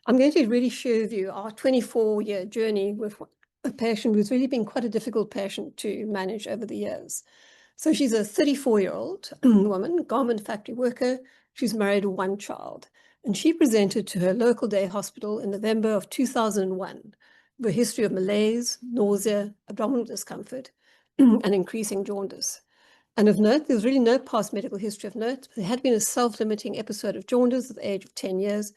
I'm going to really share with you our 24-year journey with a patient who's really been quite a difficult patient to manage over the years. So she's a 34-year-old woman, garment factory worker. She's married to one child. And she presented to her local day hospital in November of 2001 with a history of malaise, nausea, abdominal discomfort, and increasing jaundice. And of note, there was really no past medical history of note. There had been a self-limiting episode of jaundice at the age of 10 years,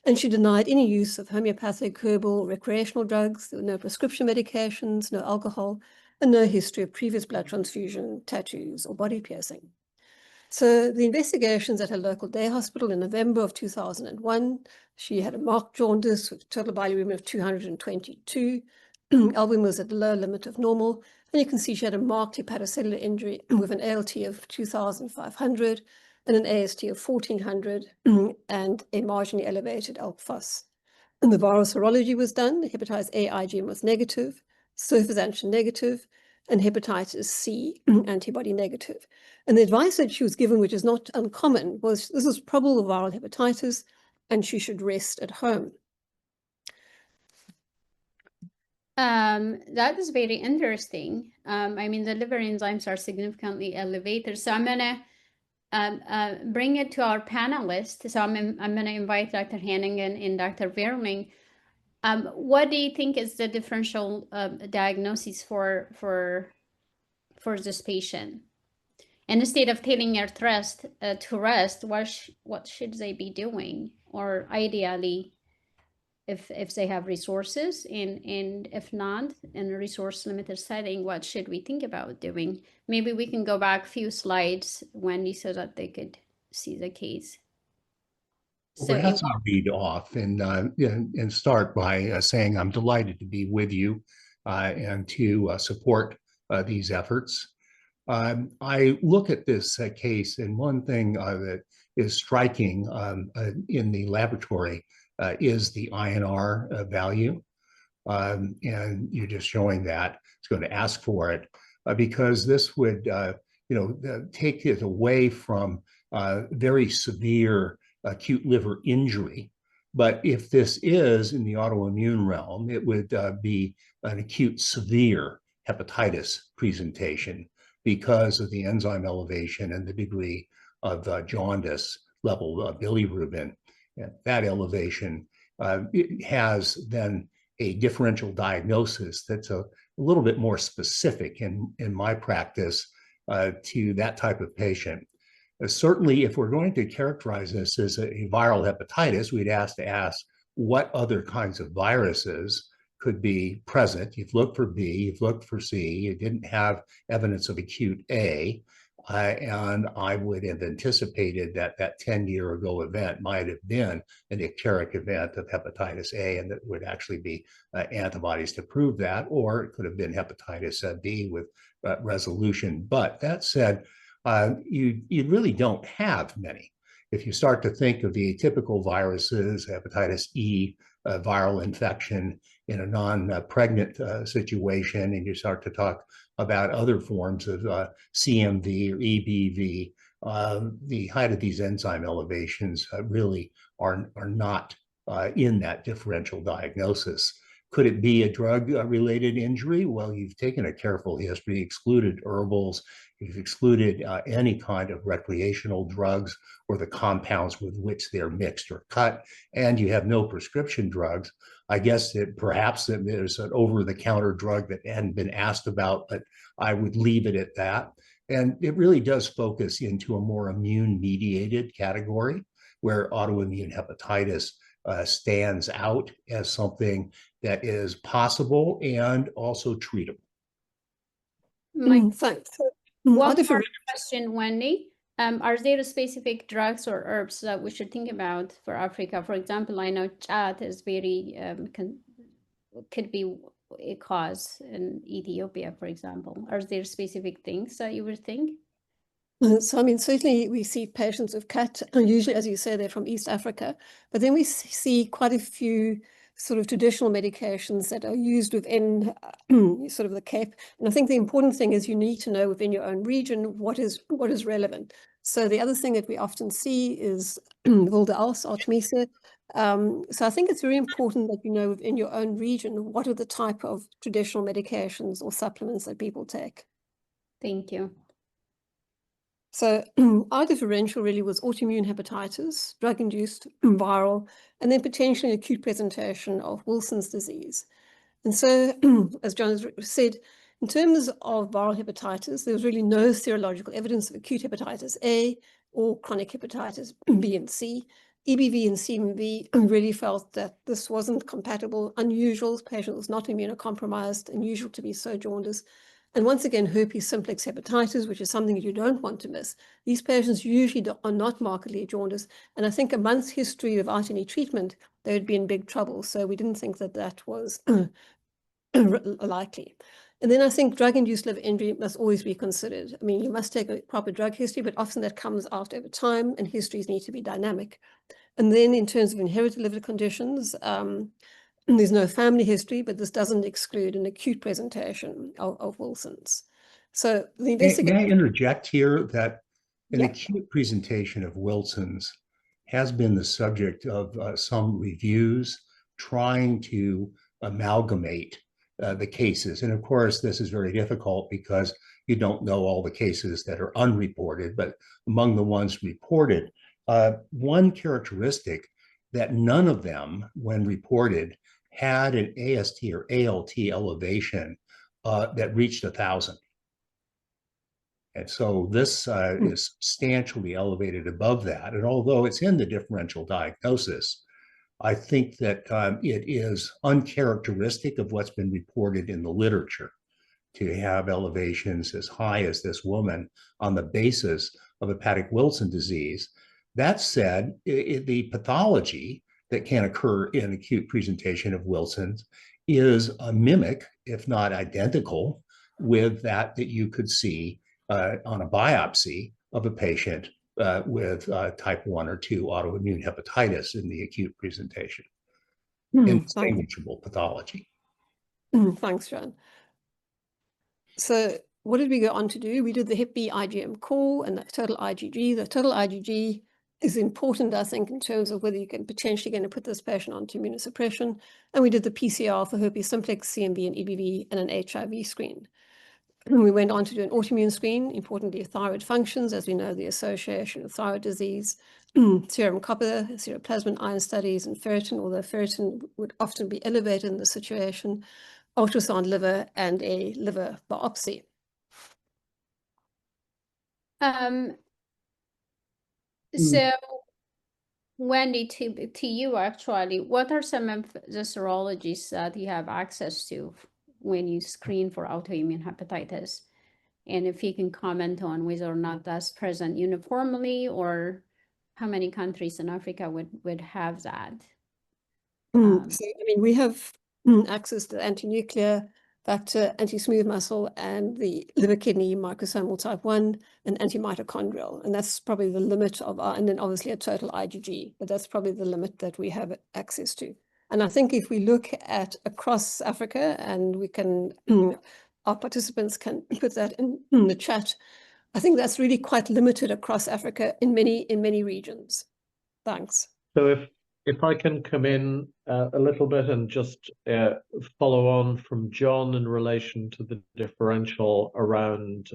and she denied any use of homeopathic, herbal, recreational drugs. There were no prescription medications, no alcohol, and no history of previous blood transfusion, tattoos, or body piercing. So the investigations at her local day hospital in November of 2001, she had a marked jaundice with total bilirubin of 222. Albumin was at the lower limit of normal. And you can see she had a marked hepatocellular injury with an ALT of 2,500 and an AST of 1,400 and a marginally elevated ALK Phos. And the viral serology was done. The hepatitis A IgM was negative, surface antigen negative, and hepatitis C antibody negative. And the advice that she was given, which is not uncommon, was this was probable viral hepatitis and she should rest at home. That is very interesting. I mean, the liver enzymes are significantly elevated. So I'm going to bring it to our panelists. So I'm going to invite Dr. Heneghan and Dr. Vierling. What do you think is the differential diagnosis for this patient? And instead of telling her to rest, what should they be doing? Or ideally, if they have resources, and if not, in a resource-limited setting, what should we think about doing? Maybe we can go back a few slides, Wendy, so that they could see the case. So perhaps I'll lead off and start by saying I'm delighted to be with you and to support these efforts. I look at this case, and one thing that is striking in the laboratory is the INR value. And you're just showing that. It's going to ask for it because this would, take it away from very severe acute liver injury. But if this is in the autoimmune realm, it would be an acute severe hepatitis presentation because of the enzyme elevation and the degree of jaundice level of bilirubin. That elevation it has then a differential diagnosis that's a little bit more specific in my practice to that type of patient. Certainly, if we're going to characterize this as a viral hepatitis, we'd have to ask what other kinds of viruses could be present. You've looked for B, you've looked for C, you didn't have evidence of acute A, and I would have anticipated that 10-year ago event might have been an icteric event of hepatitis A, and that would actually be antibodies to prove that, or it could have been hepatitis B with resolution. But that said, you really don't have many. If you start to think of the atypical viruses, hepatitis E, viral infection in a non-pregnant situation, and you start to talk about other forms of CMV or EBV, the height of these enzyme elevations really are not in that differential diagnosis. Could it be a drug-related injury? Well, you've taken a careful history, excluded herbals, you've excluded any kind of recreational drugs or the compounds with which they're mixed or cut, and you have no prescription drugs. I guess that perhaps there's an over-the-counter drug that hadn't been asked about, but I would leave it at that. And it really does focus into a more immune-mediated category where autoimmune hepatitis stands out as something that is possible and also treatable. Thanks. One more question, Wendy. Are there specific drugs or herbs that we should think about for Africa? For example, I know chat is very, could be a cause in Ethiopia, for example. Are there specific things that you would think? So, I mean, certainly we see patients with CAT, and usually, as you say, they're from East Africa, but then we see quite a few sort of traditional medications that are used within sort of the Cape. And I think the important thing is you need to know within your own region what is relevant. So the other thing that we often see is Wilde-Als, Artemisa. So I think it's very important that you know within your own region, what are the type of traditional medications or supplements that people take. Thank you. So our differential really was autoimmune hepatitis, drug-induced, viral, and then potentially acute presentation of Wilson's disease. And so, as John has said, in terms of viral hepatitis, there was really no serological evidence of acute hepatitis A or chronic hepatitis B and C. EBV and CMV really felt that this wasn't compatible, unusual, the patient was not immunocompromised, unusual to be so jaundiced. And once again, herpes simplex hepatitis, which is something you don't want to miss. These patients usually are not markedly jaundiced. And I think a month's history without any treatment, they would be in big trouble. So we didn't think that that was likely. And then I think drug-induced liver injury must always be considered. I mean, you must take a proper drug history, but often that comes out over time and histories need to be dynamic. And then in terms of inherited liver conditions, there's no family history, but this doesn't exclude an acute presentation of Wilson's. So the investigation— May I interject here that an acute presentation of Wilson's has been the subject of some reviews trying to amalgamate the cases. And of course, this is very difficult because you don't know all the cases that are unreported, but among the ones reported, one characteristic that none of them, when reported, had an AST or ALT elevation that reached 1,000. And so this is substantially elevated above that. And although it's in the differential diagnosis, I think that it is uncharacteristic of what's been reported in the literature to have elevations as high as this woman on the basis of hepatic Wilson disease. That said, the pathology that can occur in acute presentation of Wilson's is a mimic, if not identical, with that you could see on a biopsy of a patient with type 1 or 2 autoimmune hepatitis in the acute presentation. Indistinguishable pathology. Thanks, John. So what did we go on to do? We did the Hep B IgM core and the total IgG. The total IgG is important, I think, in terms of whether you can potentially going to put this patient onto immunosuppression. And we did the PCR for herpes simplex, CMV, and EBV, and an HIV screen. And we went on to do an autoimmune screen, importantly thyroid functions, as we know the association with thyroid disease, serum copper, seroplasmin iron studies, and ferritin, although ferritin would often be elevated in this situation, ultrasound liver, and a liver biopsy. So, Wendy, to you actually, what are some of the serologies that you have access to when you screen for autoimmune hepatitis? And if you can comment on whether or not that's present uniformly or how many countries in Africa would have that? So, I mean, we have access to anti-nuclear factor, anti-smooth muscle, and the liver kidney microsomal type 1 and anti-mitochondrial. And that's probably the limit of our, and then obviously a total IgG, but that's probably the limit that we have access to. And I think if we look at across Africa, and we can, our participants can put that in the chat, I think that's really quite limited across Africa in many regions. Thanks. So if I can come in a little bit and just follow on from John in relation to the differential around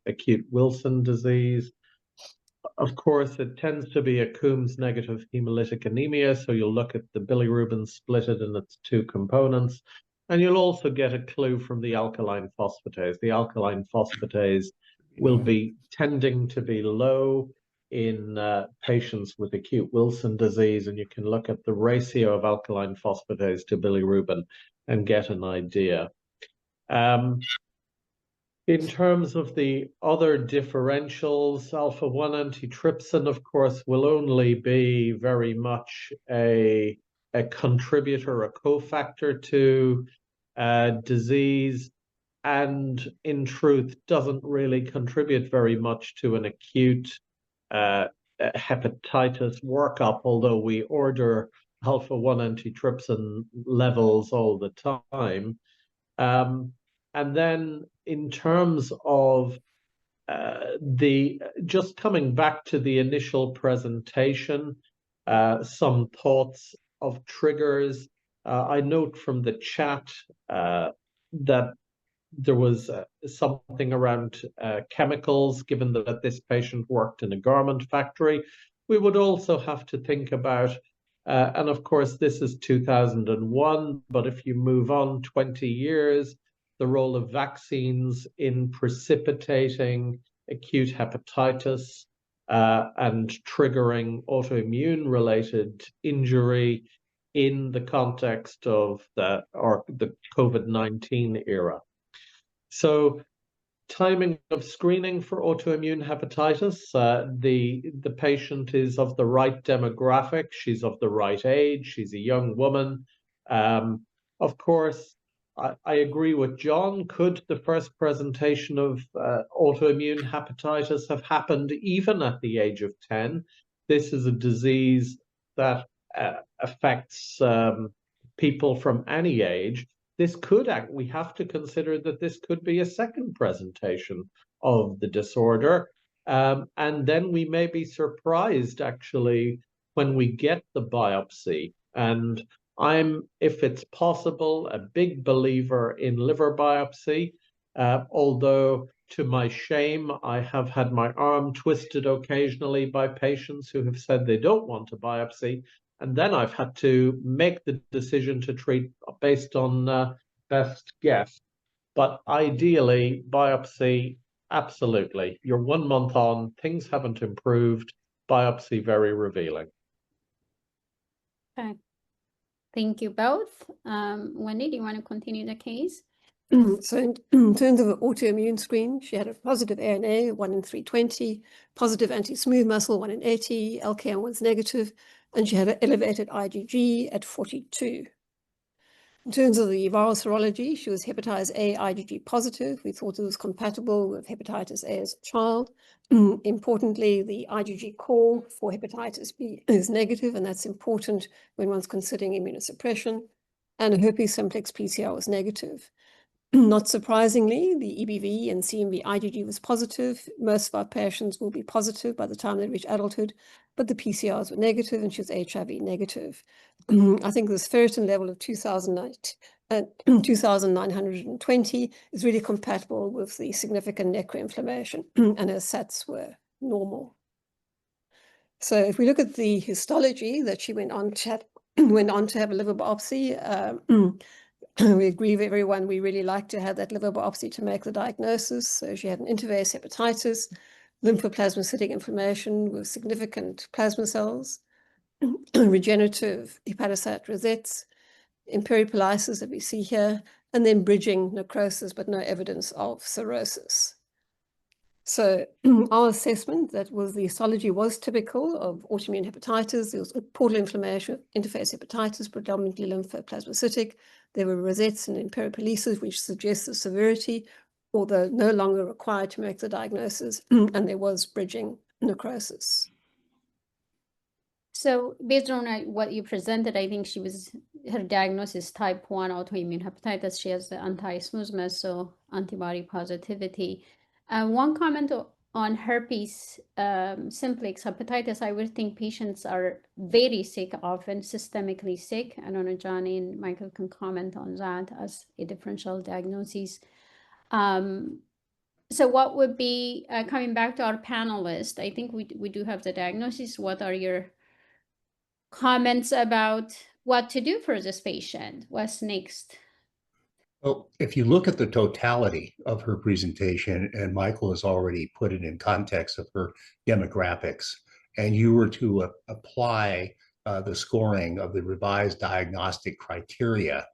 acute Wilson disease. Of course, it tends to be a Coombs negative hemolytic anemia, so you'll look at the bilirubin, split it in its two components, and you'll also get a clue from the alkaline phosphatase. The alkaline phosphatase will be tending to be low in patients with acute Wilson disease, and you can look at the ratio of alkaline phosphatase to bilirubin and get an idea. In terms of the other differentials, alpha-1 antitrypsin, of course, will only be very much a contributor, a cofactor to disease, and in truth doesn't really contribute very much to an acute hepatitis workup, although we order alpha-1 antitrypsin levels all the time. And then in terms of just coming back to the initial presentation, some thoughts of triggers. I note from the chat that there was something around chemicals, given that this patient worked in a garment factory. We would also have to think about, and of course this is 2001, but if you move on 20 years, the role of vaccines in precipitating acute hepatitis and triggering autoimmune-related injury in the context of the COVID-19 era. So timing of screening for autoimmune hepatitis, the patient is of the right demographic, she's of the right age, she's a young woman. Of course, I agree with John. Could the first presentation of autoimmune hepatitis have happened even at the age of 10? This is a disease that affects people from any age. This could we have to consider that this could be a second presentation of the disorder. And then we may be surprised actually when we get the biopsy. And I'm, if it's possible, a big believer in liver biopsy, although to my shame, I have had my arm twisted occasionally by patients who have said they don't want a biopsy. And then I've had to make the decision to treat based on best guess. But ideally, biopsy, absolutely. You're 1 month on, things haven't improved, biopsy very revealing. Okay. Thank you both. Wendy, do you want to continue the case? So in terms of an autoimmune screen, she had a positive ANA, 1 in 320, positive anti-smooth muscle, 1 in 80, LKM was negative, and she had an elevated IgG at 42. In terms of the viral serology, she was hepatitis A IgG positive. We thought it was compatible with hepatitis A as a child. Importantly, the IgG core for hepatitis B is negative, and that's important when one's considering immunosuppression. And a herpes simplex PCR was negative. Not surprisingly, the EBV and CMV IgG was positive. Most of our patients will be positive by the time they reach adulthood, but the PCRs were negative and she was HIV negative. I think this ferritin level of 2,920 is really compatible with the significant necroinflammation, and her SATs were normal. So if we look at the histology that she went on to have a liver biopsy, we agree with everyone, we really like to have that liver biopsy to make the diagnosis. So she had an intervase hepatitis, lymphoplasmacytic inflammation with significant plasma cells, regenerative hepatocyte rosettes, imperipolysis that we see here, and then bridging necrosis, but no evidence of cirrhosis. So our assessment that was the histology was typical of autoimmune hepatitis. There was portal inflammation, interface hepatitis, predominantly lymphoplasmacytic. There were rosettes and imperipolysis, which suggests the severity, although no longer required to make the diagnosis, and there was bridging necrosis. So based on what you presented, I think her diagnosis type 1 autoimmune hepatitis. She has the anti-smooth muscle antibody positivity. One comment on herpes simplex hepatitis, I would think patients are very sick, often systemically sick. I don't know, Johnny and Michael can comment on that as a differential diagnosis. So what would be, coming back to our panelists, I think we do have the diagnosis. What are your comments about what to do for this patient? What's next? Well, if you look at the totality of her presentation, and Michael has already put it in context of her demographics, and you were to apply the scoring of the revised diagnostic criteria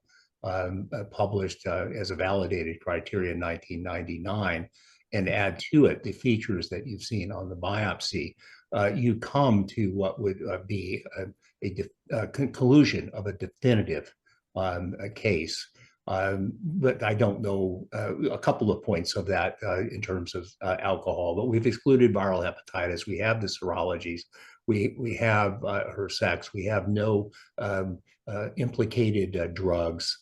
published as a validated criteria in 1999, and add to it the features that you've seen on the biopsy, you come to what would be a conclusion of a definitive case. But I don't know a couple of points of that in terms of alcohol, but we've excluded viral hepatitis. We have the serologies. We have her sex. We have no implicated drugs.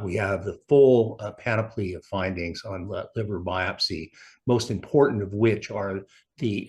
We have the full panoply of findings on liver biopsy, most important of which are the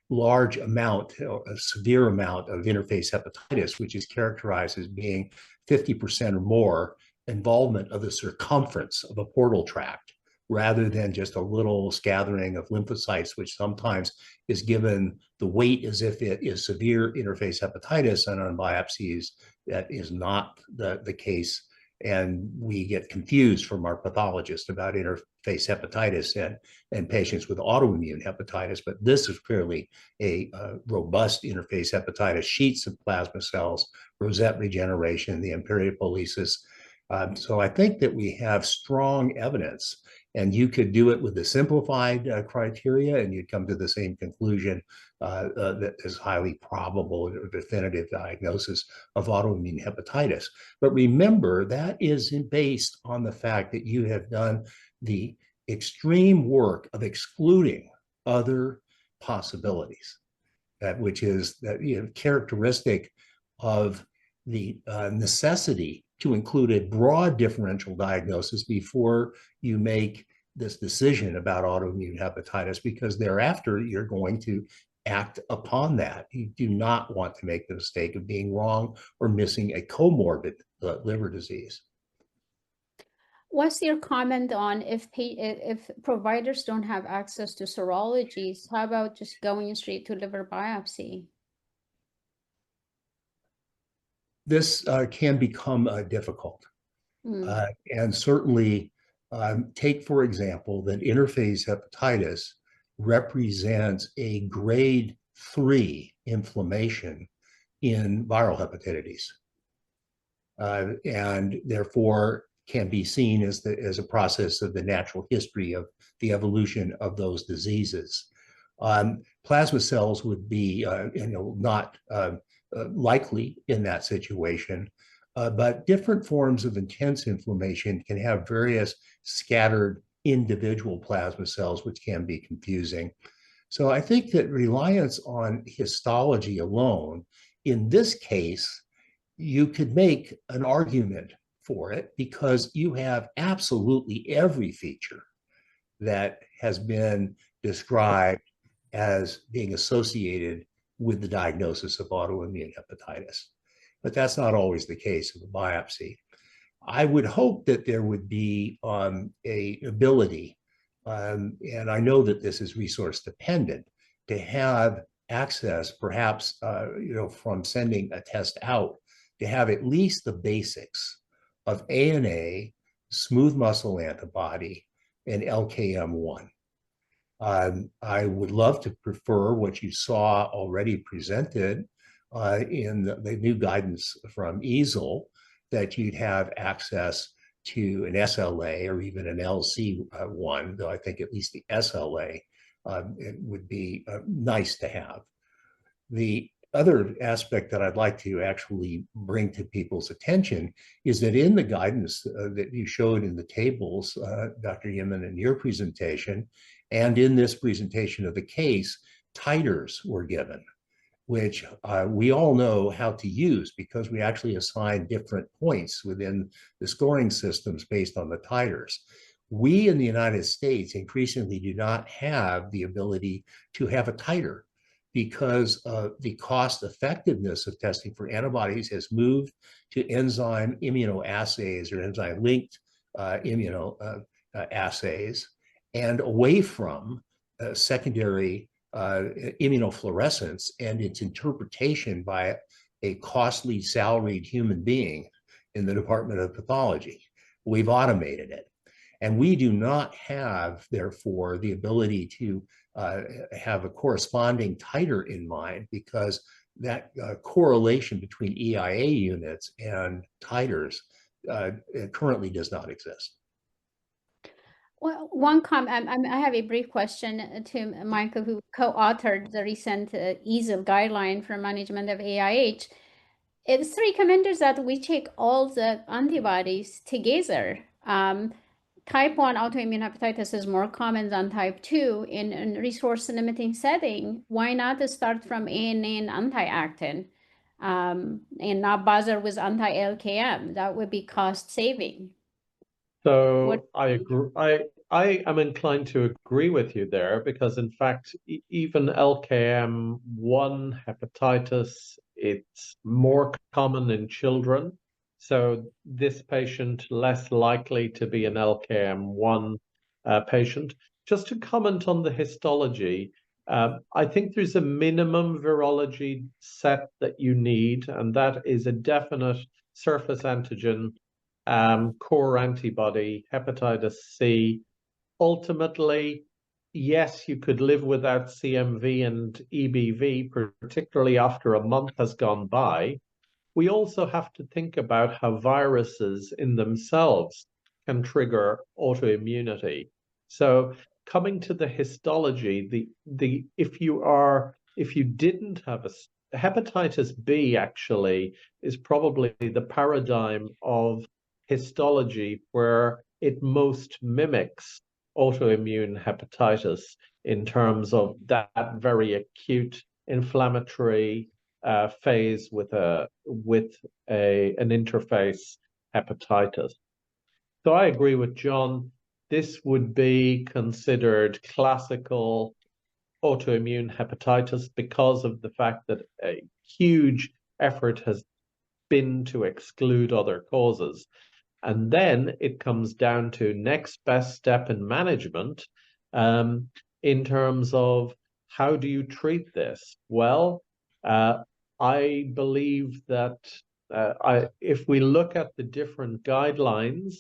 large amount, or a severe amount of interface hepatitis, which is characterized as being 50% or more involvement of the circumference of a portal tract, rather than just a little scattering of lymphocytes, which sometimes is given the weight as if it is severe interface hepatitis, and on biopsies that is not the case. And we get confused from our pathologist about interface hepatitis and patients with autoimmune hepatitis. But this is clearly a robust interface hepatitis, sheets of plasma cells, rosette regeneration, the imperiopoiesis. So I think that we have strong evidence, and you could do it with the simplified criteria, and you'd come to the same conclusion that is highly probable or definitive diagnosis of autoimmune hepatitis. But remember, that is based on the fact that you have done the extreme work of excluding other possibilities, which is that, characteristic of the necessity to include a broad differential diagnosis before you make this decision about autoimmune hepatitis, because thereafter you're going to act upon that. You do not want to make the mistake of being wrong or missing a comorbid liver disease. What's your comment on if providers don't have access to serologies, how about just going straight to liver biopsy? This can become difficult. And certainly take, for example, that interface hepatitis represents a grade 3 inflammation in viral hepatitis, and therefore can be seen as a process of the natural history of the evolution of those diseases. Plasma cells would be not likely in that situation, but different forms of intense inflammation can have various scattered individual plasma cells, which can be confusing. So I think that reliance on histology alone, in this case, you could make an argument for it because you have absolutely every feature that has been described as being associated with the diagnosis of autoimmune hepatitis. But that's not always the case with a biopsy. I would hope that there would be an ability, and I know that this is resource dependent, to have access, perhaps from sending a test out, to have at least the basics of ANA, smooth muscle antibody, and LKM1. I would love to prefer what you saw already presented in the new guidance from EASL, that you'd have access to an SLA or even an LC1, though I think at least the SLA it would be nice to have. The other aspect that I'd like to actually bring to people's attention is that in the guidance that you showed in the tables, Dr. Yimam, in your presentation, and in this presentation of the case, titers were given, which we all know how to use because we actually assign different points within the scoring systems based on the titers. We in the United States increasingly do not have the ability to have a titer because the cost effectiveness of testing for antibodies has moved to enzyme immunoassays or enzyme-linked immunoassays, and away from secondary immunofluorescence and its interpretation by a costly salaried human being in the Department of Pathology. We've automated it. And we do not have, therefore, the ability to have a corresponding titer in mind, because that correlation between EIA units and titers currently does not exist. Well, one comment, I have a brief question to Michael, who co-authored the recent EASL guideline for management of AIH. It's recommended that we check all the antibodies together. Type 1 autoimmune hepatitis is more common than type 2 in resource limiting setting. Why not start from ANA and anti-actin? And now buzzer was anti-LKM. That would be cost saving. So I agree. I am inclined to agree with you there because, in fact, even LKM1 hepatitis, it's more common in children. So this patient less likely to be an LKM1 patient. Just to comment on the histology, I think there's a minimum virology set that you need, and that is a definite surface antigen core antibody, hepatitis C. Ultimately, yes, you could live without CMV and EBV, particularly after a month has gone by. We also have to think about how viruses in themselves can trigger autoimmunity. So coming to the histology, if you didn't have a hepatitis B actually is probably the paradigm of histology where it most mimics autoimmune hepatitis in terms of that very acute inflammatory phase with an interface hepatitis. So I agree with John. This would be considered classical autoimmune hepatitis because of the fact that a huge effort has been to exclude other causes. And then it comes down to next best step in management in terms of how do you treat this? Well, I believe that if we look at the different guidelines,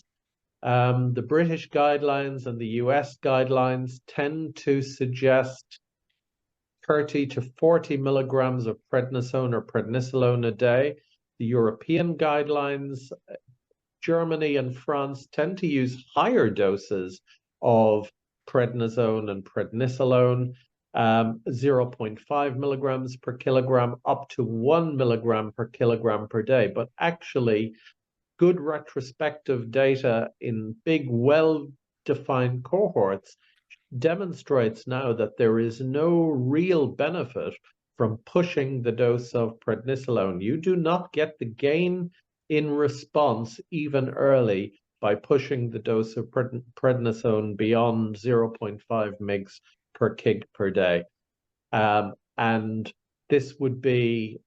the British guidelines and the US guidelines tend to suggest 30 to 40 milligrams of prednisone or prednisolone a day. The European guidelines, Germany and France, tend to use higher doses of prednisone and prednisolone, 0.5 milligrams per kilogram up to 1 milligram per kilogram per day. But actually, good retrospective data in big, well-defined cohorts demonstrates now that there is no real benefit from pushing the dose of prednisolone. You do not get the gain in response even early by pushing the dose of prednisone beyond 0.5 mg per kg per day. And this would be,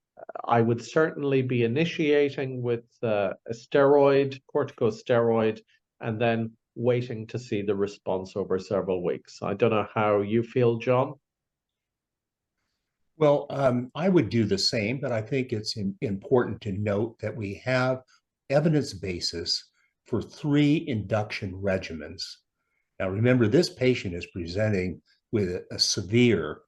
I would certainly be initiating with a steroid, corticosteroid, and then waiting to see the response over several weeks. I don't know how you feel, John. Well, I would do the same, but I think it's important to note that we have evidence basis for 3 induction regimens. Now, remember, this patient is presenting with a severe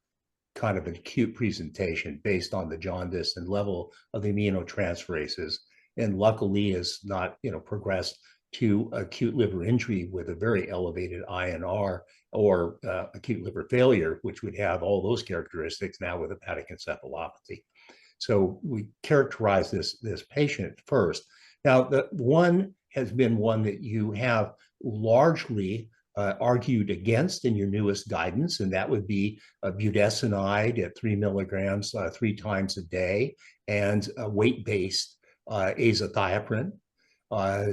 kind of an acute presentation based on the jaundice and level of the aminotransferases, and luckily has not, progressed to acute liver injury with a very elevated INR or acute liver failure, which would have all those characteristics now with hepatic encephalopathy. So we characterize this patient first. Now, the one has been one that you have largely argued against in your newest guidance, and that would be budesonide at 3 milligrams 3 times a day, and weight-based azathioprine,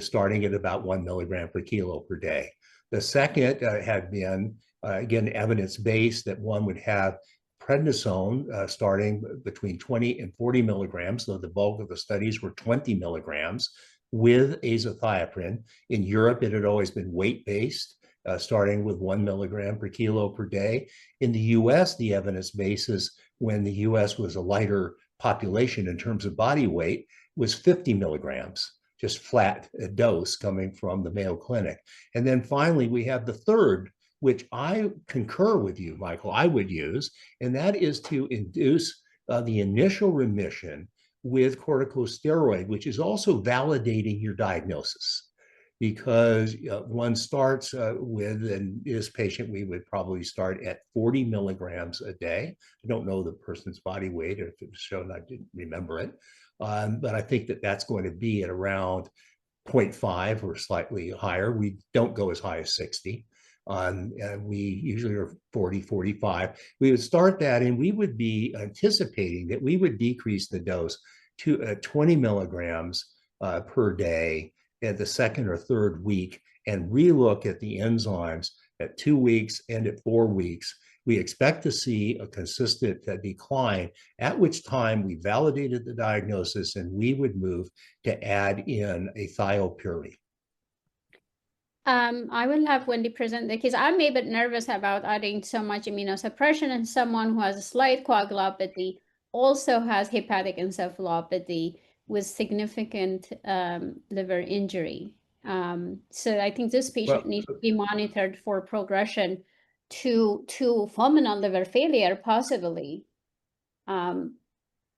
starting at about 1 milligram per kilo per day. The second had been, again, evidence-based that one would have prednisone starting between 20 and 40 milligrams, though the bulk of the studies were 20 milligrams with azathioprine. In Europe, it had always been weight-based, starting with 1 milligram per kilo per day. In the US, the evidence basis, when the US was a lighter population in terms of body weight, was 50 milligrams, just flat dose coming from the Mayo Clinic. And then finally, we have the third, which I concur with you, Michael, I would use, and that is to induce the initial remission with corticosteroid, which is also validating your diagnosis. Because one starts with, and this patient, we would probably start at 40 milligrams a day. I don't know the person's body weight, or if it was shown, I didn't remember it. But I think that that's going to be at around 0.5 or slightly higher. We don't go as high as 60. And we usually are 40, 45. We would start that, and we would be anticipating that we would decrease the dose 20 milligrams per day at the second or third week and relook at the enzymes at 2 weeks and at 4 weeks, we expect to see a consistent decline, at which time we validated the diagnosis and we would move to add in a thiopurine. I will have Wendy present because I'm a bit nervous about adding so much immunosuppression, and someone who has a slight coagulopathy also has hepatic encephalopathy with significant liver injury. So I think this patient needs to be monitored for progression to fulminant liver failure, possibly. Right?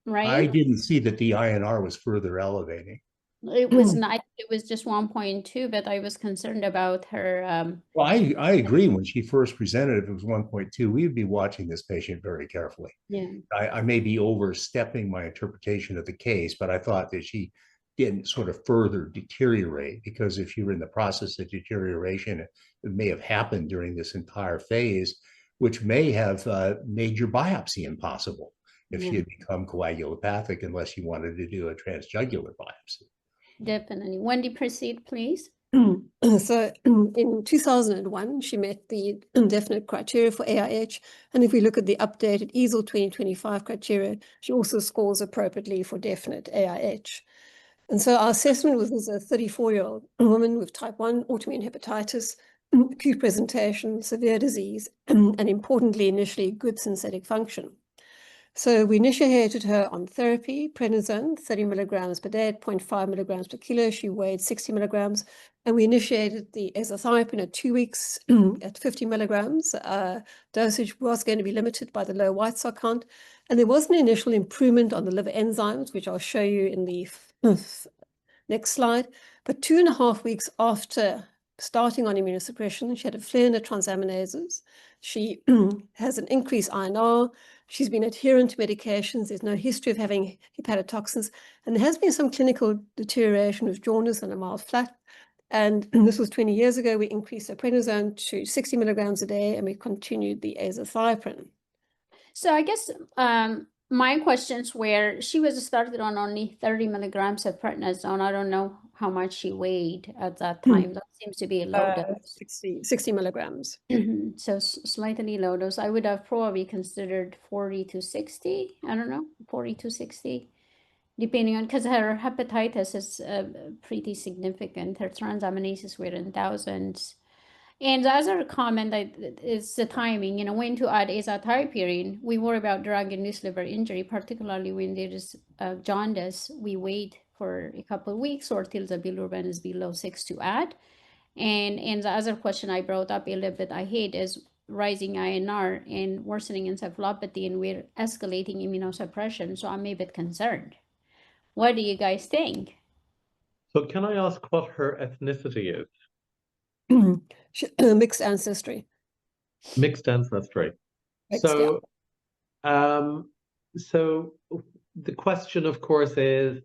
I didn't see that the INR was further elevating. It was not. It was just 1.2, but I was concerned about her. Well, I agree. When she first presented, if it was 1.2, we would be watching this patient very carefully. Yeah. I may be overstepping my interpretation of the case, but I thought that she didn't sort of further deteriorate, because if you were in the process of deterioration, it may have happened during this entire phase, which may have made your biopsy impossible if she had become coagulopathic, unless you wanted to do a transjugular biopsy. Definitely. Wendy, proceed, please. So in 2001, she met the definite criteria for AIH. And if we look at the updated EASL 2025 criteria, she also scores appropriately for definite AIH. And so our assessment was as a 34-year-old woman with type 1 autoimmune hepatitis, acute presentation, severe disease, and importantly, initially good synthetic function. So we initiated her on therapy, prednisone, 30 milligrams per day at 0.5 milligrams per kilo. She weighed 60 milligrams. And we initiated the azathioprine at 2 weeks at 50 milligrams. Dosage was going to be limited by the low white cell count. And there was an initial improvement on the liver enzymes, which I'll show you in the next slide. But 2.5 weeks after starting on immunosuppression, she had a flare in her transaminases. She has an increased INR. She's been adherent to medications. There's no history of having hepatotoxins. And there has been some clinical deterioration with jaundice and a mild flat. And this was 20 years ago. We increased her prednisone to 60 milligrams a day, and we continued the azathioprine. So I guess my questions were, she was started on only 30 milligrams of prednisone. I don't know how much she weighed at that time. That seems to be a low dose. 60 milligrams. So slightly low dose. I would have probably considered 40 to 60. I don't know, 40 to 60, depending on, because her hepatitis is pretty significant. Her transaminases were in thousands. And the other comment is the timing, you know, when to add azathioprine. We worry about drug-induced liver injury, particularly when there is jaundice. We wait for a couple of weeks or till the bilirubin is below 6 to add. And the other question I brought up a little bit ahead is rising INR and worsening encephalopathy, and we're escalating immunosuppression. So I'm a bit concerned. What do you guys think? So can I ask what her ethnicity is? Mixed ancestry. Mixed ancestry. Mixed, so, so the question, of course, is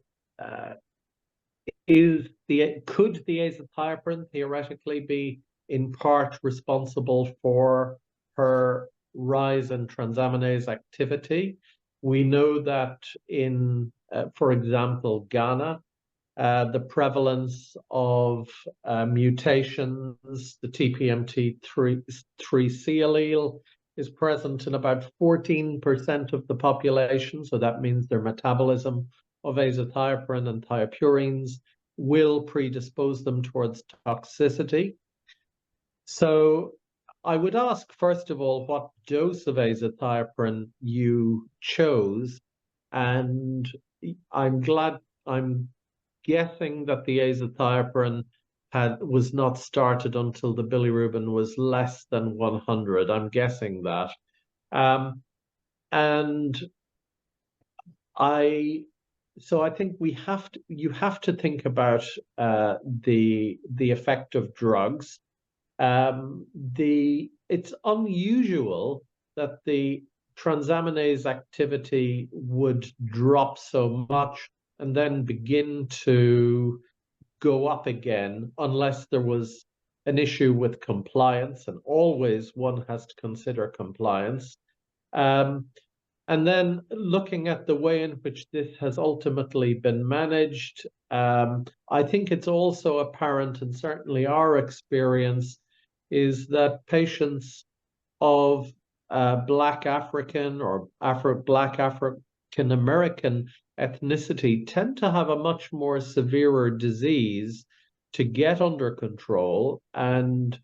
could the azathioprine theoretically be in part responsible for her rise in transaminase activity? We know that in, for example, Ghana, the prevalence of mutations, the TPMT3C allele, is present in about 14% of the population. So that means their metabolism of azathioprine and thiopurines will predispose them towards toxicity. So I would ask, first of all, what dose of azathioprine you chose. And I'm guessing that the azathioprine was not started until the bilirubin was less than 100. I'm guessing that. So I think you have to think about the effect of drugs. It's unusual that the transaminase activity would drop so much and then begin to go up again unless there was an issue with compliance, and always one has to consider compliance. And then looking at the way in which this has ultimately been managed, I think it's also apparent, and certainly our experience, is that patients of Black African or Black African American ethnicity tend to have a much more severer disease to get under control. And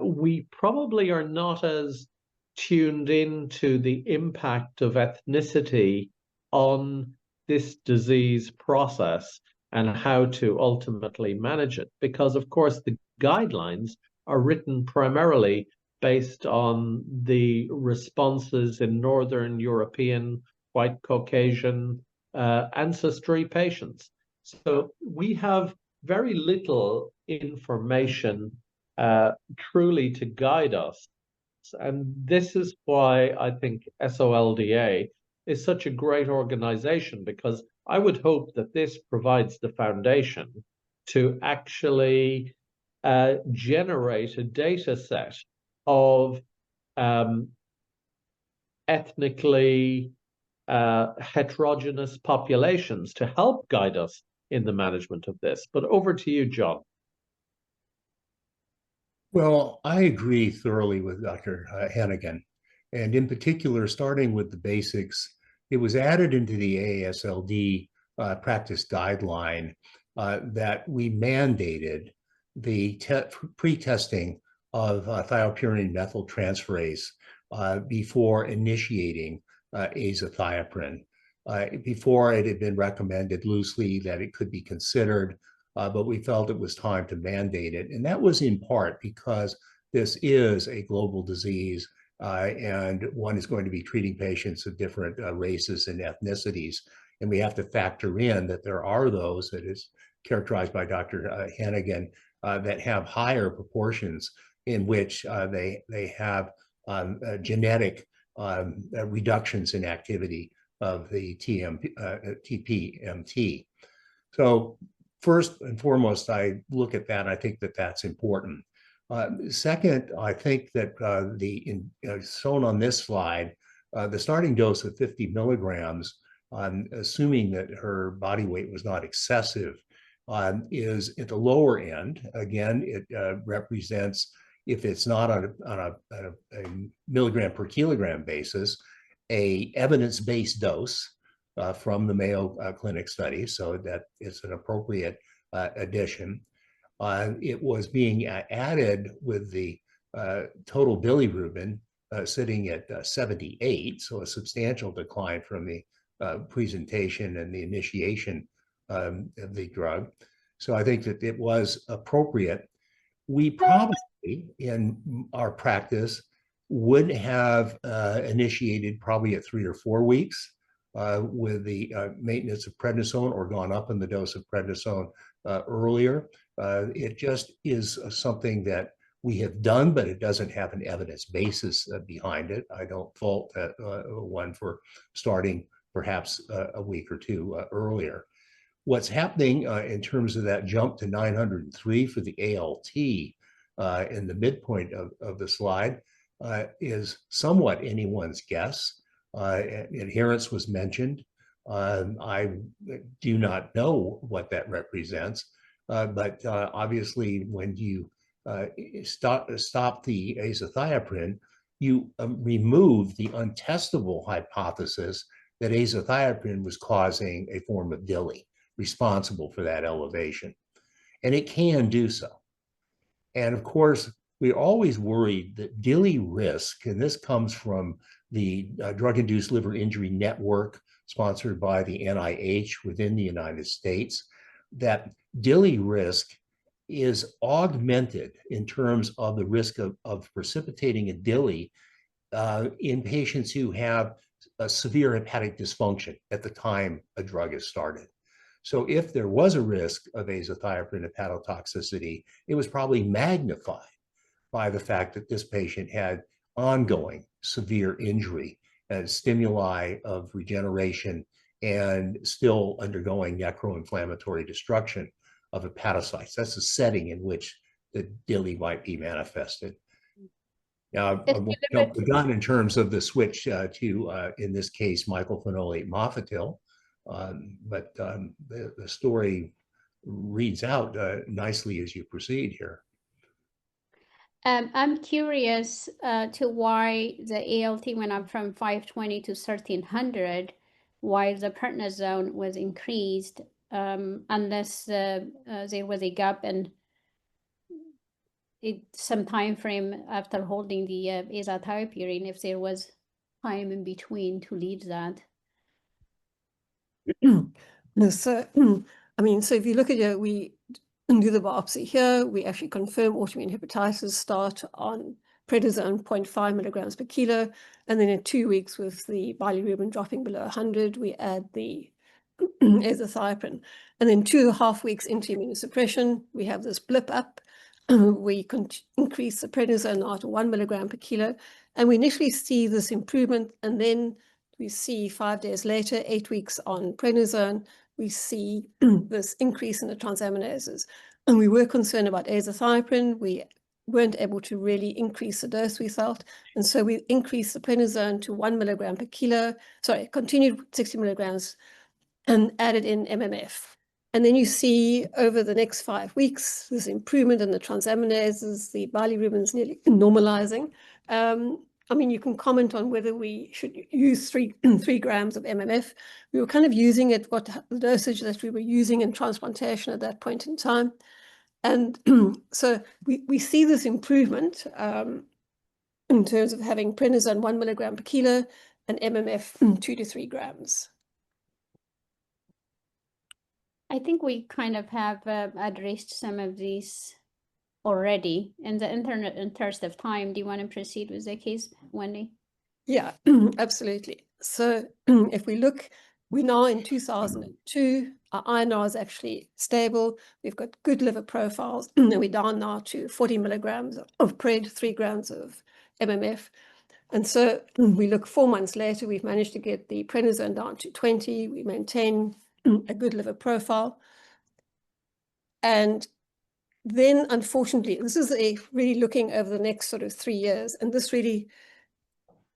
we probably are not as tuned into the impact of ethnicity on this disease process and how to ultimately manage it. Because, of course, the guidelines are written primarily based on the responses in Northern European, white Caucasian ancestry patients. So we have very little information truly to guide us. And this is why I think SOLDA is such a great organization, because I would hope that this provides the foundation to actually generate a data set of ethnically heterogeneous populations to help guide us in the management of this. But over to you, John. Well, I agree thoroughly with Dr. Heneghan, and in particular, starting with the basics, it was added into the AASLD practice guideline that we mandated the pre-testing of thiopurine methyltransferase before initiating azathioprine. Before, it had been recommended loosely that it could be considered, but we felt it was time to mandate it. And that was in part because this is a global disease and one is going to be treating patients of different races and ethnicities. And we have to factor in that there are those that is characterized by Dr. Heneghan that have higher proportions in which they have genetic reductions in activity of the TPMT. So first and foremost, I look at that. I think that that's important. Second, I think that shown on this slide, the starting dose of 50 milligrams, assuming that her body weight was not excessive, is at the lower end. Again, it represents, if it's not on a milligram per kilogram basis, a evidence-based dose from the Mayo Clinic study, so that it's an appropriate addition. It was being added with the total bilirubin sitting at 78, so a substantial decline from the presentation and the initiation of the drug. So I think that it was appropriate. We probably, in our practice, would have initiated probably at 3 or 4 weeks with the maintenance of prednisone, or gone up in the dose of prednisone earlier. It just is something that we have done, but it doesn't have an evidence basis behind it. I don't fault one for starting perhaps a week or two earlier. What's happening in terms of that jump to 903 for the ALT in the midpoint of the slide is somewhat anyone's guess. Adherence was mentioned. I do not know what that represents, but obviously when you stop the azathioprine, you remove the untestable hypothesis that azathioprine was causing a form of DILI responsible for that elevation. And it can do so. And of course, we're always worried that DILI risk, and this comes from the Drug-Induced Liver Injury Network, sponsored by the NIH within the United States, that DILI risk is augmented in terms of the risk of precipitating a DILI in patients who have a severe hepatic dysfunction at the time a drug is started. So if there was a risk of azathioprine hepatotoxicity, it was probably magnified by the fact that this patient had ongoing severe injury and stimuli of regeneration and still undergoing necroinflammatory destruction of hepatocytes. That's the setting in which the DILI might be manifested. I won't jump the gun in terms of the switch to, in this case, mycophenolate mofetil, but the story reads out nicely as you proceed here. I'm curious to why the ALT went up from 520 to 1300, while the prednisone was increased, unless there was a gap in some time frame after holding the azathioprine, if there was time in between to lead that. So, I mean, so if you look at it, we do the biopsy here, we actually confirm autoimmune hepatitis, start on prednisone 0.5 milligrams per kilo, and then in 2 weeks with the bilirubin dropping below 100, we add the azathioprine. And then 2.5 weeks into immunosuppression, we have this blip up. We increase the prednisone now to 1 milligram per kilo, and we initially see this improvement, and then we see 5 days later, 8 weeks on prednisone, we see this increase in the transaminases. And we were concerned about azathioprine. We weren't able to really increase the dose, we felt. And so we increased the prednisone to 1 milligram per kilo, continued 60 milligrams and added in MMF. And then you see over the next 5 weeks, this improvement in the transaminases, the bilirubin's nearly normalizing. I mean, you can comment on whether we should use 3 grams of MMF. We were kind of using it, the dosage that we were using in transplantation at that point in time. And so we see this improvement in terms of having prednisone 1 milligram per kilo and MMF 2 to 3 grams. I think we kind of have addressed some of these already in the interest of time. Do you want to proceed with the case, Wendy? Yeah, absolutely. So if we look, we're now in 2002, our INR is actually stable. We've got good liver profiles, and we're down now to 40 milligrams of pred, 3 grams of MMF. And so we look 4 months later, we've managed to get the prednisone down to 20. We maintain a good liver profile. And then, unfortunately, this is really looking over the next sort of 3 years, and this really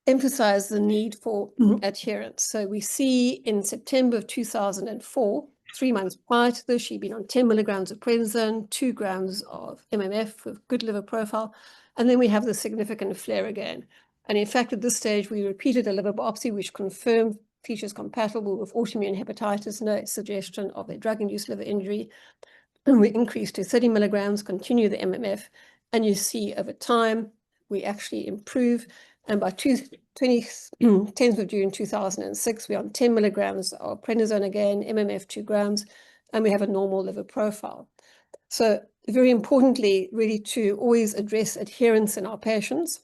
emphasized the need for adherence. So we see in September of 2004, 3 months prior to this, she'd been on 10 milligrams of prednisone, 2 grams of MMF with good liver profile, and then we have the significant flare again. And in fact, at this stage, we repeated a liver biopsy, which confirmed features compatible with autoimmune hepatitis, no suggestion of a drug-induced liver injury. And we increased to 30 milligrams, continue the MMF, and you see over time, we actually improve. And by 10th of June 2006, we're on 10 milligrams of prednisone again, MMF 2 grams, and we have a normal liver profile. So very importantly, really to always address adherence in our patients.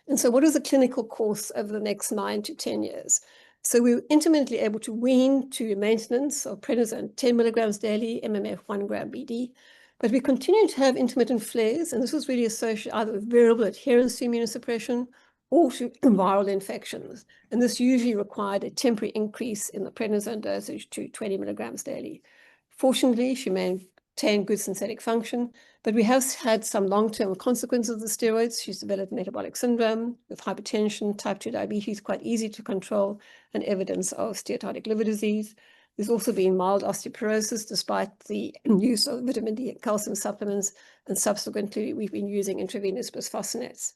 And so what is the clinical course over the next 9 to 10 years? So we were intermittently able to wean to maintenance of prednisone 10 milligrams daily, MMF 1 gram BD. But we continued to have intermittent flares, and this was really associated either with variable adherence to immunosuppression or to viral infections. And this usually required a temporary increase in the prednisone dosage to 20 milligrams daily. Fortunately, she maintained good synthetic function, but we have had some long-term consequences of the steroids. She's developed metabolic syndrome with hypertension, type 2 diabetes, quite easy to control, and evidence of steatotic liver disease. There's also been mild osteoporosis despite the use of vitamin D and calcium supplements, and subsequently we've been using intravenous bisphosphonates.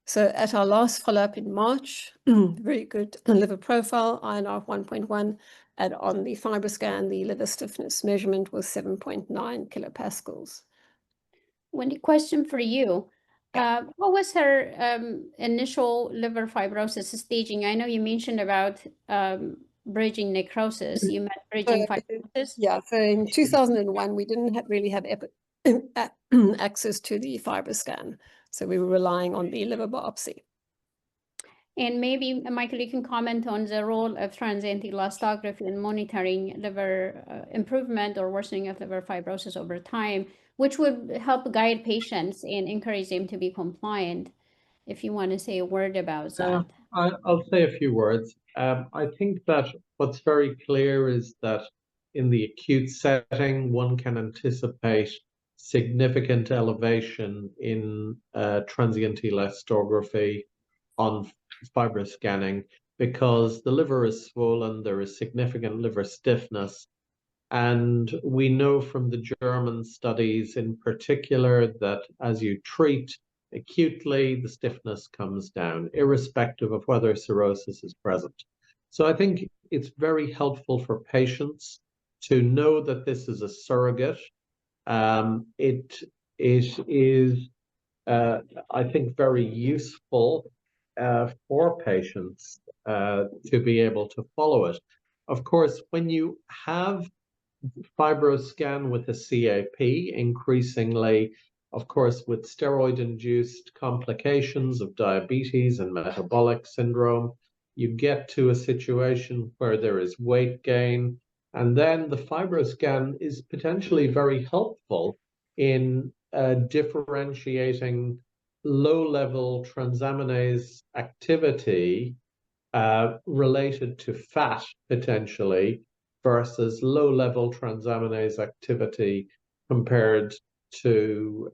So at our last follow-up in March, very good liver profile, INR 1.1, and on the FibroScan, the liver stiffness measurement was 7.9 kilopascals. Wendy, question for you. What was her initial liver fibrosis staging? I know you mentioned about bridging necrosis. You meant bridging fibrosis? Yeah, so in 2001, we didn't really have access to the FibroScan. So we were relying on the liver biopsy. And maybe, Michael, you can comment on the role of transient elastography in monitoring liver improvement or worsening of liver fibrosis over time, which would help guide patients and encourage them to be compliant. If you want to say a word about that. I'll say a few words. I think that what's very clear is that in the acute setting, one can anticipate significant elevation in transient elastography on fibrous scanning because the liver is swollen, there is significant liver stiffness. And we know from the German studies in particular that as you treat acutely, the stiffness comes down, irrespective of whether cirrhosis is present. So I think it's very helpful for patients to know that this is a surrogate. It is, I think, very useful for patients to be able to follow it. Of course, when you have fibroscan with a CAP, increasingly, of course, with steroid-induced complications of diabetes and metabolic syndrome, you get to a situation where there is weight gain, and then the fibroscan is potentially very helpful in differentiating low-level transaminase activity related to fat, potentially, versus low-level transaminase activity compared to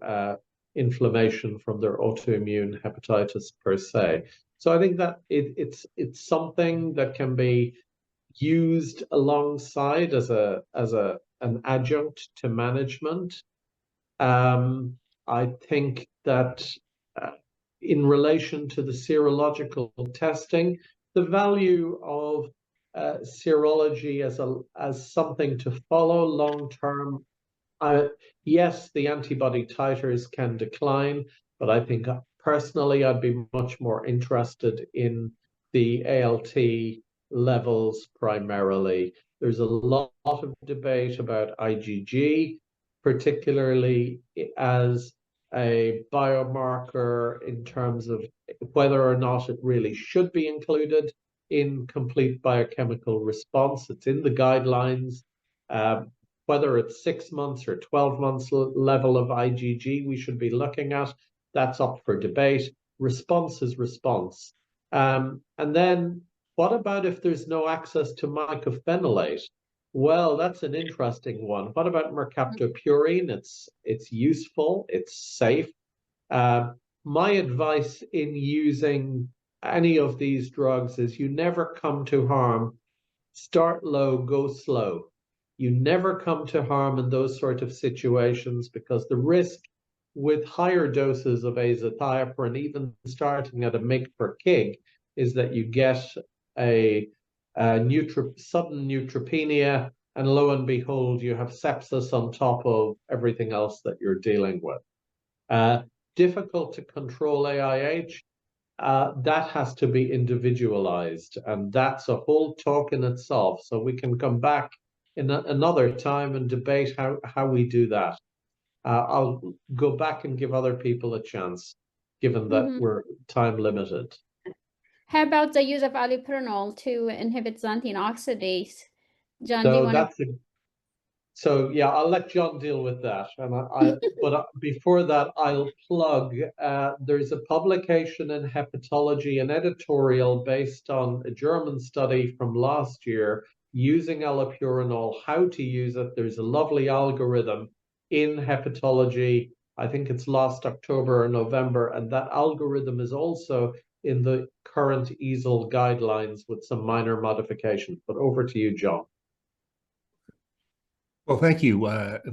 inflammation from their autoimmune hepatitis per se. So I think that it's something that can be used alongside as an adjunct to management. I think that in relation to the serological testing, the value of serology as something to follow long term. Yes, the antibody titers can decline, but I think personally I'd be much more interested in the ALT levels primarily. There's a lot of debate about IgG, particularly as a biomarker in terms of whether or not it really should be included in complete biochemical response. It's in the guidelines. Whether it's 6 months or 12 months level of IgG we should be looking at, that's up for debate. Response is response. And then what about if there's no access to mycophenolate? Well, that's an interesting one. What about mercaptopurine? It's useful, it's safe. My advice in using any of these drugs is you never come to harm. Start low, go slow. You never come to harm in those sort of situations because the risk with higher doses of azathioprine, even starting at a mg per kg, is that you get a sudden neutropenia, and lo and behold, you have sepsis on top of everything else that you're dealing with. Difficult to control AIH, that has to be individualized, and that's a whole talk in itself. So we can come back in another time and debate how we do that. I'll go back and give other people a chance, given that we're time limited. How about the use of allopurinol to inhibit xanthine oxidase? John, so do you want to? So yeah, I'll let John deal with that. And but before that, I'll plug. There's a publication in Hepatology, an editorial based on a German study from last year using allopurinol, how to use it. There's a lovely algorithm in Hepatology. I think it's last October or November, and that algorithm is also in the current EASL guidelines with some minor modifications. But over to you, John. Well, thank you,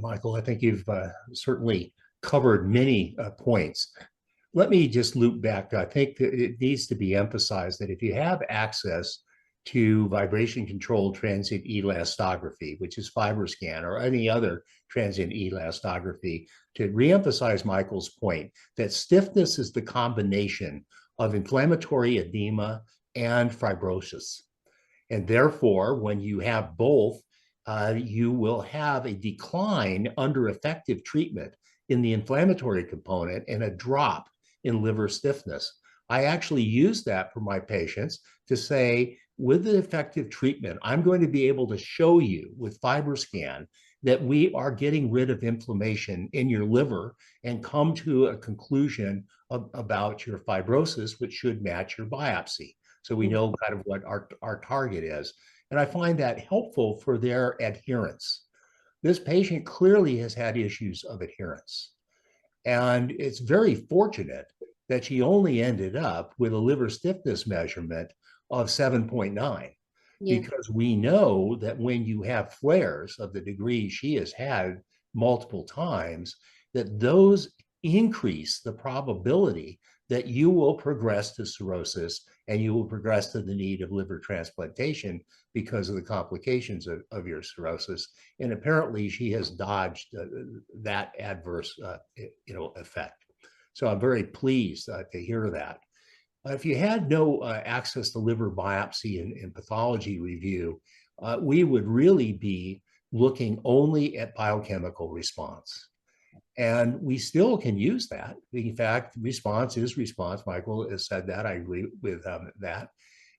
Michael. I think you've certainly covered many points. Let me just loop back. I think that it needs to be emphasized that if you have access to vibration-controlled transient elastography, which is FibroScan or any other transient elastography, to reemphasize Michael's point that stiffness is the combination of inflammatory edema and fibrosis. And therefore, when you have both, you will have a decline under effective treatment in the inflammatory component and a drop in liver stiffness. I actually use that for my patients to say, with the effective treatment, I'm going to be able to show you with FibroScan that we are getting rid of inflammation in your liver and come to a conclusion about your fibrosis, which should match your biopsy. So we know kind of what our target is. And I find that helpful for their adherence. this patient clearly has had issues of adherence. And it's very fortunate that she only ended up with a liver stiffness measurement of 7.9. Yeah. Because we know that when you have flares of the degree she has had multiple times, that those increase the probability that you will progress to cirrhosis and you will progress to the need of liver transplantation because of the complications of your cirrhosis. And apparently she has dodged that adverse effect. So I'm very pleased to hear that. If you had no access to liver biopsy and pathology review, we would really be looking only at biochemical response. And we still can use that. In fact, response is response. Michael has said that. I agree with that.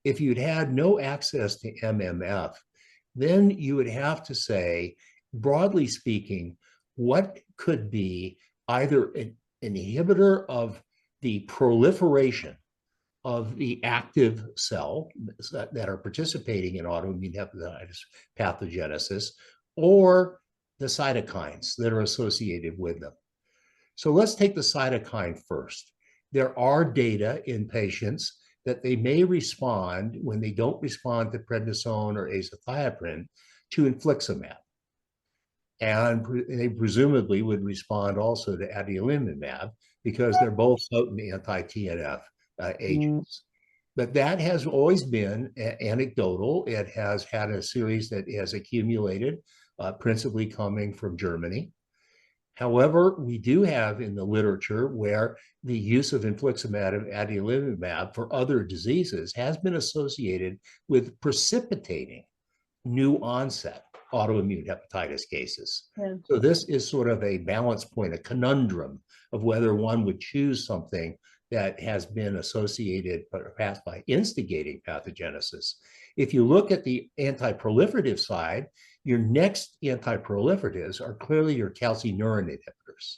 If you'd had no access to MMF, then you would have to say, broadly speaking, what could be either an inhibitor of the proliferation of the active cell that are participating in autoimmune hepatitis pathogenesis, or the cytokines that are associated with them. So let's take the cytokine first. There are data in patients that they may respond, when they don't respond to prednisone or azathioprine, to infliximab. And they presumably would respond also to adalimumab because they're both potent anti-TNF agents. But that has always been anecdotal. It has had a series that has accumulated, principally coming from Germany. However, we do have in the literature where the use of infliximab and adalimumab for other diseases has been associated with precipitating new onset autoimmune hepatitis cases. Yeah. So this is sort of a balance point, a conundrum of whether one would choose something that has been associated perhaps by instigating pathogenesis. If you look at the anti-proliferative side, your next anti-proliferatives are clearly your calcineurin inhibitors,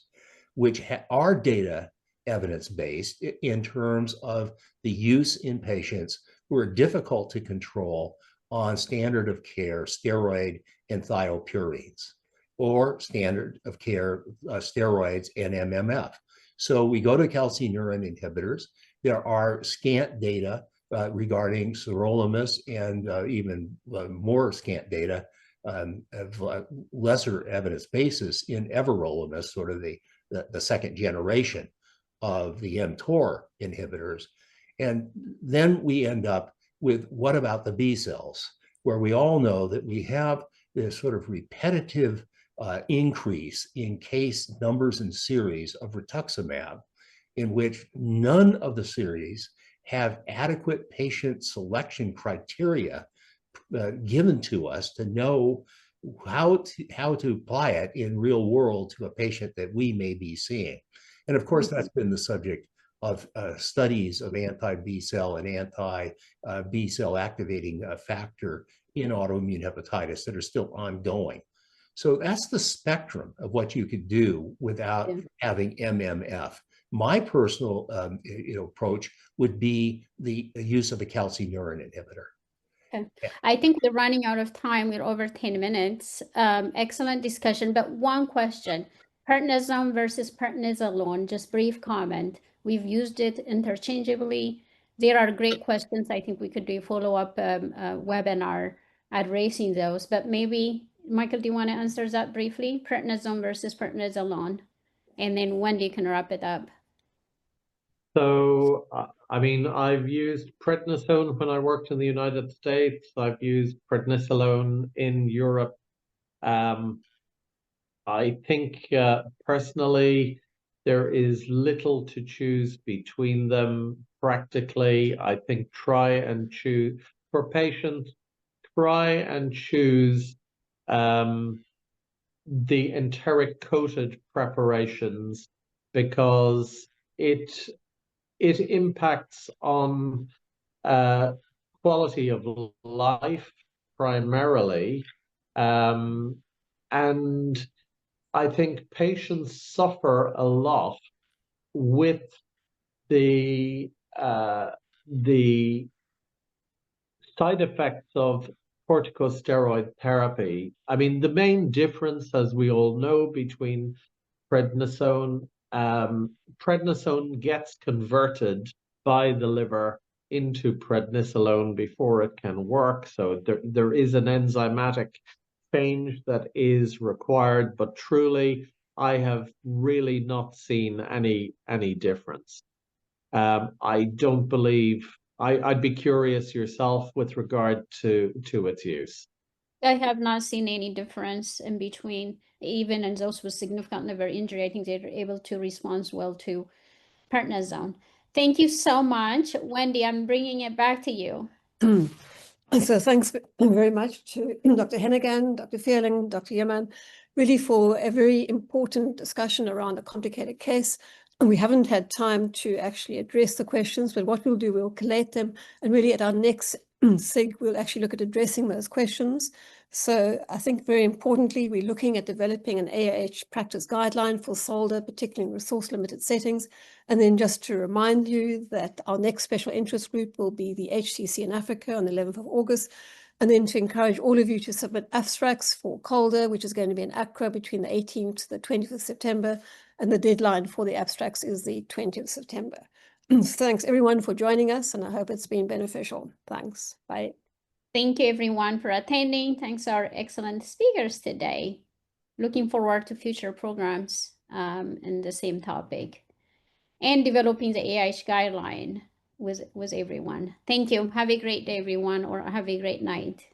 which are data evidence-based in terms of the use in patients who are difficult to control on standard of care steroid and thiopurines, or standard of care steroids and MMF. So we go to calcineurin inhibitors. There are scant data regarding sirolimus and even more scant data of lesser evidence basis in everolimus, sort of the second generation of the mTOR inhibitors. And then we end up with, what about the B cells, where we all know that we have this sort of repetitive increase in case numbers and series of rituximab, in which none of the series have adequate patient selection criteria given to us to know how to apply it in real world to a patient that we may be seeing. And of course, that's been the subject of studies of anti-B cell and anti-B cell activating factor in autoimmune hepatitis that are still ongoing. So that's the spectrum of what you could do without having MMF. My personal approach would be the use of a calcineurin inhibitor. Okay. I think we're running out of time. We're over 10 minutes. Excellent discussion, but one question. Prednisone versus prednisolone, just brief comment. We've used it interchangeably. There are great questions. I think we could do a follow-up webinar addressing those, but maybe, Michael, do you want to answer that briefly? Prednisone versus prednisolone, and then Wendy can wrap it up. So, I mean, I've used prednisone when I worked in the United States. I've used prednisolone in Europe. I think personally, there is little to choose between them practically. I think try and choose, for patients, try and choose the enteric coated preparations, because it impacts on quality of life primarily, and I think patients suffer a lot with the side effects of corticosteroid therapy. I mean, the main difference, as we all know, between prednisone, prednisone gets converted by the liver into prednisolone before it can work. So there is an enzymatic change that is required, but truly, I have really not seen any difference. I don't believe. I'd be curious yourself with regard to its use. I have not seen any difference in between, even in those with significant liver injury. I think they're able to respond well to prednisone. Thank you so much. Wendy, I'm bringing it back to you. So thanks very much to Dr. Heneghan, Dr. Vierling, Dr. Yimam, really for a very important discussion around a complicated case. And we haven't had time to actually address the questions, but what we'll do, we'll collate them, and really at our next SIG, we'll actually look at addressing those questions. So I think very importantly, we're looking at developing an AIH practice guideline for SOLDA, particularly in resource-limited settings. And then just to remind you that our next special interest group will be the HCC in Africa on the 11th of August. And then to encourage all of you to submit abstracts for COLDA, which is going to be in Accra between the 18th to the 20th of September. And the deadline for the abstracts is the 20th of September. Thanks everyone for joining us, and I hope it's been beneficial. Thanks. Bye. Thank you everyone for attending. Thanks our excellent speakers today. Looking forward to future programs in the same topic and developing the AIH guideline with everyone. Thank you. Have a great day, everyone, or have a great night.